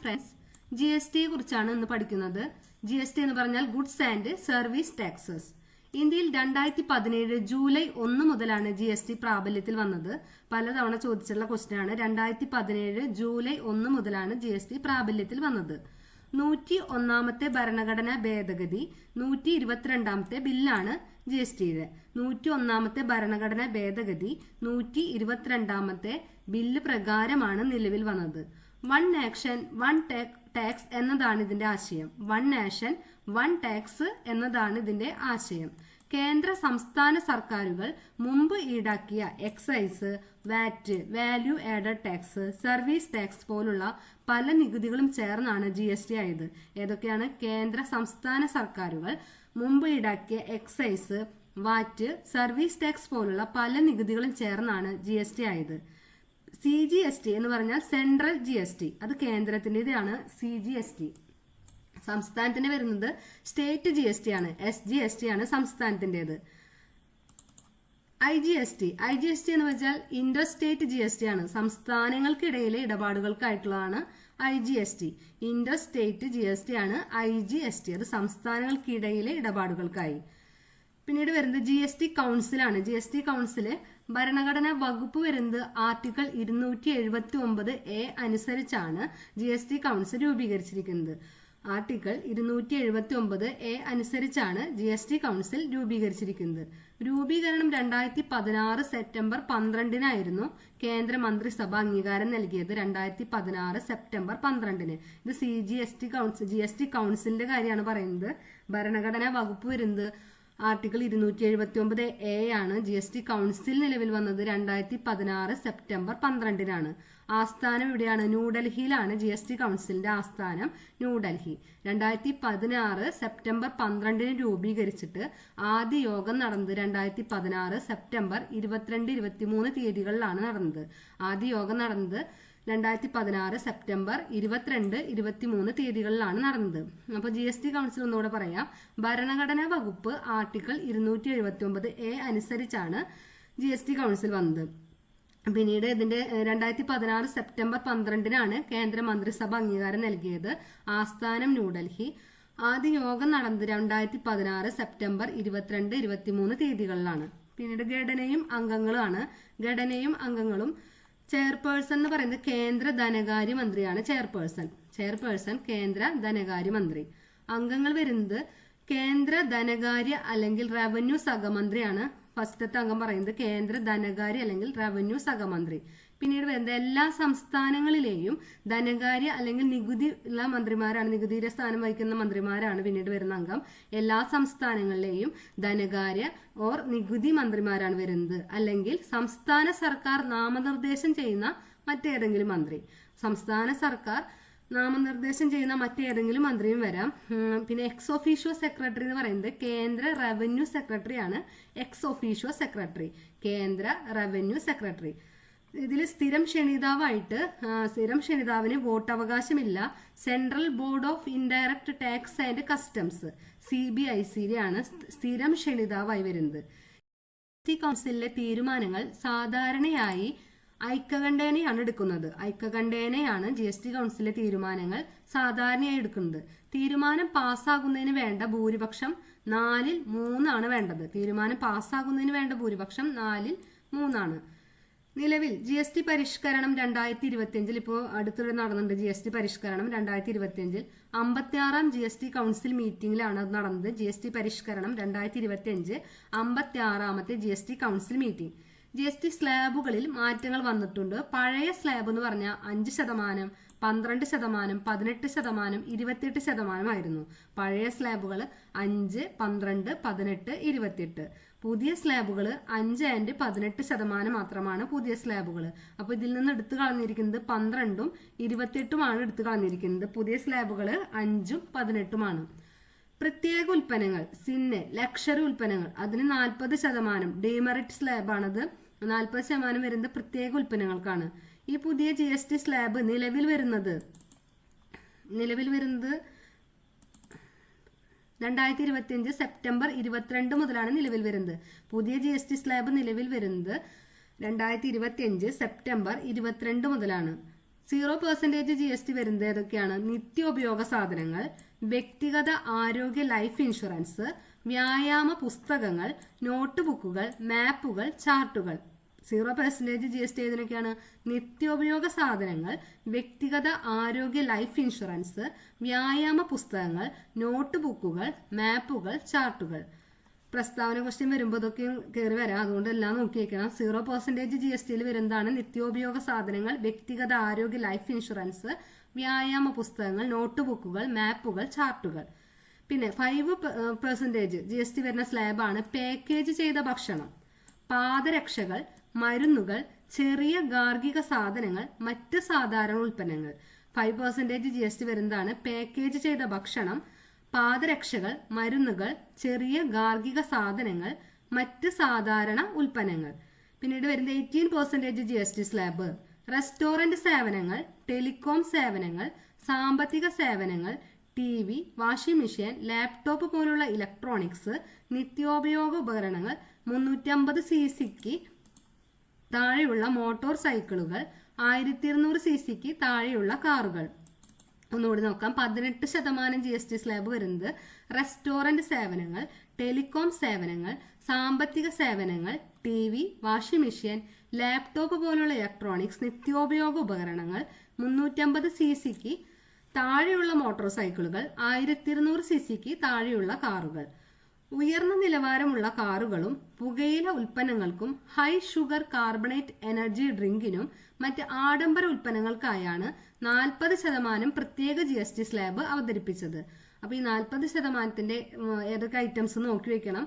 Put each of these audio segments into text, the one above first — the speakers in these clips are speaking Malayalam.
ഫ്രണ്ട്സ്, ജി എസ് ടിയെ കുറിച്ചാണ് ഇന്ന് പഠിക്കുന്നത്. ജി എസ് ടി എന്ന് പറഞ്ഞാൽ ഗുഡ്സ് ആൻഡ് സർവീസ് ടാക്സസ്. ഇന്ത്യയിൽ 2017 ജൂലൈ 1 മുതലാണ് ജി എസ് ടി പ്രാബല്യത്തിൽ വന്നത്. പലതവണ ചോദിച്ചിട്ടുള്ള ക്വസ്റ്റ്യൻ ആണ്. 2017 ജൂലൈ 1 മുതലാണ് ജി എസ് ടി പ്രാബല്യത്തിൽ വന്നത്. 101ാമത്തെ ഭരണഘടനാ ഭേദഗതി 122ാമത്തെ ബില്ലാണ് ജി എസ് ടിയുടെ. 101ാമത്തെ ഭരണഘടനാ ഭേദഗതി 122ാമത്തെ ബില്ല് പ്രകാരമാണ് നിലവിൽ വന്നത്. വൺ നാഷൻ വൺ ടാക്സ് എന്നതാണ് ഇതിന്റെ ആശയം. വൺ നാഷൻ വൺ ടാക്സ് എന്നതാണ് ഇതിന്റെ ആശയം. കേന്ദ്ര സംസ്ഥാന സർക്കാരുകൾ മുമ്പ് ഈടാക്കിയ excise, VAT, value added tax, service tax പോലുള്ള പല നികുതികളും ചേർന്നാണ് ജി എസ് ടി ആയത്. ഏതൊക്കെയാണ്? കേന്ദ്ര സംസ്ഥാന സർക്കാരുകൾ മുമ്പ് ഈടാക്കിയ എക്സൈസ്, വാറ്റ്, സർവീസ് ടാക്സ് പോലുള്ള പല നികുതികളും ചേർന്നാണ് ജി എസ് ടി ആയത്. സി ജി എസ് ടി എന്ന് പറഞ്ഞാൽ സെൻട്രൽ ജി എസ് ടി, അത് കേന്ദ്രത്തിൻ്റെതാണ്. സി ജി എസ് ടി സംസ്ഥാനത്തിന് വരുന്നത് സ്റ്റേറ്റ് ജി എസ് ടി ആണ്. എസ് ജി എസ് ടി ആണ് സംസ്ഥാനത്തിൻ്റെത്. ഐ ജി എസ് ടി എന്ന് വെച്ചാൽ interstate G S T ആണ്. സംസ്ഥാനങ്ങൾക്കിടയിലെ ഇടപാടുകൾക്കായിട്ടുള്ളതാണ് I G S T. Interstate G S T ആണ് ഐ ജി എസ് ടി. അത് സംസ്ഥാനങ്ങൾക്കിടയിലെ ഇടപാടുകൾക്കായി. പിന്നീട് വരുന്നത് ജി എസ് ടി കൗൺസിലാണ്. ജി എസ് ടി കൗൺസില് ഭരണഘടനാ വകുപ്പ് വരുന്നത് ആർട്ടിക്കിൾ 279A അനുസരിച്ചാണ് ജി എസ് ടി കൗൺസിൽ രൂപീകരിച്ചിരിക്കുന്നത്. ആർട്ടിക്കിൾ 279A അനുസരിച്ചാണ് ജി എസ് ടി കൗൺസിൽ രൂപീകരിച്ചിരിക്കുന്നത്. രൂപീകരണം 2016 സെപ്റ്റംബർ 12-നായിരുന്നു കേന്ദ്ര മന്ത്രിസഭ അംഗീകാരം നൽകിയത്. 2016 സെപ്റ്റംബർ 12-ന്. ഇത് C G S T council, G S T കൗൺസിലിന്റെ കാര്യമാണ് പറയുന്നത്. ഭരണഘടനാ വകുപ്പ് വരുന്നത് ആർട്ടിക്കിൾ 279A ആണ്. ജി എസ് ടി കൗൺസിൽ നിലവിൽ വന്നത് 2016 സെപ്റ്റംബർ 12-നാണ്. ആസ്ഥാനം ഇവിടെയാണ്, ന്യൂഡൽഹിയിലാണ് ജി എസ് ടി കൗൺസിലിന്റെ ആസ്ഥാനം. ന്യൂഡൽഹി. 2016 സെപ്റ്റംബർ 12-ന് രൂപീകരിച്ചിട്ട് ആദ്യ യോഗം നടന്നത് 2016 സെപ്റ്റംബർ 22-23 തീയതികളിലാണ് നടന്നത്. ആദ്യ യോഗം നടന്നത് 2016 സെപ്റ്റംബർ 22-23 തീയതികളിലാണ് നടന്നത്. അപ്പോൾ ജി എസ് ടി കൗൺസിൽ ഒന്നുകൂടെ പറയാം. ഭരണഘടനാ വകുപ്പ് ആർട്ടിക്കിൾ 279A അനുസരിച്ചാണ് ജി എസ് ടി കൗൺസിൽ വന്നത്. പിന്നീട് ഇതിന്റെ 2016 സെപ്റ്റംബർ 12-നാണ് കേന്ദ്ര മന്ത്രിസഭ അംഗീകാരം നൽകിയത്. ആസ്ഥാനം ന്യൂഡൽഹി. ആദ്യ യോഗം നടന്നത് 2016 സെപ്റ്റംബർ 22-23 തീയതികളിലാണ്. പിന്നീട് ഘടനയും അംഗങ്ങളുമാണ്. ഘടനയും അംഗങ്ങളും ചെയർപേഴ്സൺ എന്ന് പറയുന്നത് കേന്ദ്ര ധനകാര്യ മന്ത്രിയാണ്. ചെയർപേഴ്സൺ കേന്ദ്ര ധനകാര്യ മന്ത്രി. അംഗങ്ങൾ വരുന്നത് കേന്ദ്ര ധനകാര്യ അല്ലെങ്കിൽ റവന്യൂ സഹമന്ത്രിയാണ്. ഫസ്റ്റത്തെ അംഗം പറയുന്നത് കേന്ദ്ര ധനകാര്യ അല്ലെങ്കിൽ റവന്യൂ സഹമന്ത്രി. പിന്നീട് വരുന്നത് എല്ലാ സംസ്ഥാനങ്ങളിലെയും ധനകാര്യ അല്ലെങ്കിൽ നികുതി ഉള്ള മന്ത്രിമാരാണ്. നികുതിയുടെ സ്ഥാനം വഹിക്കുന്ന മന്ത്രിമാരാണ് പിന്നീട് വരുന്ന അംഗം. എല്ലാ സംസ്ഥാനങ്ങളിലെയും ധനകാര്യ ഓർ നികുതി മന്ത്രിമാരാണ് വരുന്നത്. അല്ലെങ്കിൽ സംസ്ഥാന സർക്കാർ നാമനിർദ്ദേശം ചെയ്യുന്ന മറ്റേതെങ്കിലും മന്ത്രി. സംസ്ഥാന സർക്കാർ നാമനിർദ്ദേശം ചെയ്യുന്ന മറ്റേതെങ്കിലും മന്ത്രിയും വരാം. പിന്നെ എക്സ് ഒഫീഷ്യോ സെക്രട്ടറി എന്ന് പറയുന്നത് കേന്ദ്ര റവന്യൂ സെക്രട്ടറിയാണ്. എക്സ് ഒഫീഷ്യോ സെക്രട്ടറി, കേന്ദ്ര റവന്യൂ സെക്രട്ടറി. ഇതിൽ സ്ഥിരം ക്ഷണിതാവിന് വോട്ടവകാശമില്ല. Central board of indirect tax and customs CBICയിലാണ് സ്ഥിരം ക്ഷണിതാവായി വരുന്നത്. ഈ കൗൺസിലിലെ തീരുമാനങ്ങൾ സാധാരണയായി ഐക്യകണ്ഠേനയാണ് എടുക്കുന്നത്. ഐക്യകണ്ഠേനയാണ് ജി എസ് ടി കൗൺസിലിലെ തീരുമാനങ്ങൾ സാധാരണയായി എടുക്കുന്നത്. തീരുമാനം പാസ്സാകുന്നതിന് വേണ്ട ഭൂരിപക്ഷം 4/3 വേണ്ടത്. തീരുമാനം പാസ്സാകുന്നതിന് വേണ്ട ഭൂരിപക്ഷം 4/3. നിലവിൽ ജി എസ് ടി പരിഷ്കരണം 2025 ഇപ്പോൾ അടുത്തിടെ നടന്നിട്ടുണ്ട്. ജി എസ് ടി പരിഷ്കരണം 2025 56ാം ജി എസ് ടി കൗൺസിൽ മീറ്റിംഗിലാണ് അത് നടന്നത്. ജി എസ് ടി പരിഷ്കരണം 2025 56ാമത്തെ G S T council meeting. G S T സ്ലാബുകളിൽ മാറ്റങ്ങൾ വന്നിട്ടുണ്ട്. പഴയ സ്ലാബ് എന്ന് പറഞ്ഞാൽ 5%, 12%, 18%, 28% ആയിരുന്നു. പഴയ സ്ലാബുകൾ 5, 12, 18, 28. പുതിയ സ്ലാബുകൾ 5 and 18% മാത്രമാണ് പുതിയ സ്ലാബുകൾ. അപ്പോൾ ഇതിൽ നിന്ന് എടുത്തു കളഞ്ഞിരിക്കുന്നത് 12ഉം 28ഉമാണ് എടുത്തു കളഞ്ഞിരിക്കുന്നത്. പുതിയ സ്ലാബുകൾ 5ഉം 18ഉമാണ്. പ്രത്യേക ഉൽപ്പന്നങ്ങൾ, സിന്നെ, ലക്ഷറി ഉൽപ്പന്നങ്ങൾ, അതിന് 40%. ഡീമെറിറ്റ് സ്ലാബാണത്. 40% വരുന്നത് പ്രത്യേക ഉൽപ്പന്നങ്ങൾക്കാണ്. ഈ പുതിയ ജി എസ് ടി സ്ലാബ് നിലവിൽ വരുന്നത് 2025 സെപ്റ്റംബർ 22 മുതലാണ് നിലവിൽ വരുന്നത്. പുതിയ ജി എസ് ടി സ്ലാബ് നിലവിൽ വരുന്നത് 2025 സെപ്റ്റംബർ 22 മുതലാണ്. 0% GST വരുന്നത് ഏതൊക്കെയാണ്? നിത്യോപയോഗ സാധനങ്ങൾ, വ്യക്തിഗത ആരോഗ്യ ലൈഫ് ഇൻഷുറൻസ്, വ്യായാമ പുസ്തകങ്ങൾ, നോട്ട് ബുക്കുകൾ, മാപ്പുകൾ, ചാർട്ടുകൾ. 0% GST ഏതിനൊക്കെയാണ്? നിത്യോപയോഗ സാധനങ്ങൾ, വ്യക്തിഗത ആരോഗ്യ ലൈഫ് ഇൻഷുറൻസ്, വ്യായാമ പുസ്തകങ്ങൾ, നോട്ട് ബുക്കുകൾ, മാപ്പുകൾ, ചാർട്ടുകൾ. പ്രസ്താവന ക്വസ്റ്റ്യൻ വരുമ്പോൾ ഇതൊക്കെ കയറി വരാം, അതുകൊണ്ട് എല്ലാം നോക്കി വെക്കണം. 0% GSTയിൽ വരുന്നതാണ് നിത്യോപയോഗ സാധനങ്ങൾ, വ്യക്തിഗത ആരോഗ്യ ലൈഫ് ഇൻഷുറൻസ്, വ്യായാമ പുസ്തകങ്ങൾ, നോട്ട് ബുക്കുകൾ, മാപ്പുകൾ, ചാർട്ടുകൾ. പിന്നെ 5% GST വരുന്ന സ്ലാബാണ് പാക്കേജ് ചെയ്ത ഭക്ഷണം, പാദരക്ഷകൾ, മരുന്നുകൾ, ചെറിയ ഗാർഹിക സാധനങ്ങൾ, മറ്റ് സാധാരണ ഉൽപ്പന്നങ്ങൾ. 5% GST വരുന്നതാണ് പാക്കേജ് ചെയ്ത ഭക്ഷണം, പാദരക്ഷകൾ, മരുന്നുകൾ, ചെറിയ ഗാർഹിക സാധനങ്ങൾ, മറ്റ് സാധാരണ ഉൽപ്പന്നങ്ങൾ. പിന്നീട് വരുന്ന 18% GST സ്ലാബ് റെസ്റ്റോറന്റ് സേവനങ്ങൾ, ടെലികോം സേവനങ്ങൾ, സാമ്പത്തിക സേവനങ്ങൾ, TV, വാഷിംഗ് മെഷീൻ, ലാപ്ടോപ്പ് പോലുള്ള ഇലക്ട്രോണിക്സ്, നിത്യോപയോഗ ഉപകരണങ്ങൾ, 350cc താഴെയുള്ള മോട്ടോർ സൈക്കിളുകൾ, 1200cc താഴെയുള്ള കാറുകൾ. ഒന്നുകൂടി നോക്കാം. 18% GST സ്ലാബ് വരുന്നത് റെസ്റ്റോറന്റ് സേവനങ്ങൾ, ടെലികോം സേവനങ്ങൾ, സാമ്പത്തിക സേവനങ്ങൾ, TV, വാഷിംഗ് മെഷീൻ, ലാപ്ടോപ്പ് പോലുള്ള ഇലക്ട്രോണിക്സ്, നിത്യോപയോഗ ഉപകരണങ്ങൾ, 350cc താഴെയുള്ള മോട്ടോർ സൈക്കിളുകൾ, 1200cc താഴെയുള്ള കാറുകൾ. ഉയർന്ന നിലവാരമുള്ള കാറുകളും പുകയില ഉൽപ്പന്നങ്ങൾക്കും ഹൈ ഷുഗർ കാർബണേറ്റ് എനർജി ഡ്രിങ്കിനും മറ്റ് ആഡംബര ഉൽപ്പന്നങ്ങൾക്കായാണ് 40% പ്രത്യേക GST സ്ലാബ് അവതരിപ്പിച്ചത്. അപ്പോൾ ഈ 40%ന്റെ ഏതൊക്കെ ഐറ്റംസ് നോക്കി വെക്കണം.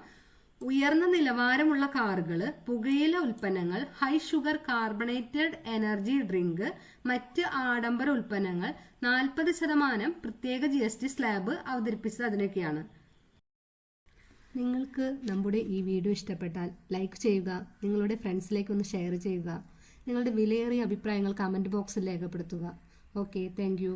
ഉയർന്ന നിലവാരമുള്ള കാറുകള്, പുകയില ഉൽപ്പന്നങ്ങൾ, high sugar carbonated energy drink, മറ്റ് ആഡംബര ഉൽപ്പന്നങ്ങൾ 40% പ്രത്യേക GST സ്ലാബ് അവതരിപ്പിച്ചത് അതിനൊക്കെയാണ്. നിങ്ങൾക്ക് നമ്മുടെ ഈ വീഡിയോ ഇഷ്ടപ്പെട്ടാൽ ലൈക്ക് ചെയ്യുക, നിങ്ങളുടെ ഫ്രണ്ട്സിലേക്ക് ഒന്ന് ഷെയർ ചെയ്യുക, നിങ്ങളുടെ വിലയേറിയ അഭിപ്രായങ്ങൾ കമൻറ്റ് ബോക്സിൽ രേഖപ്പെടുത്തുക. Okay, thank you.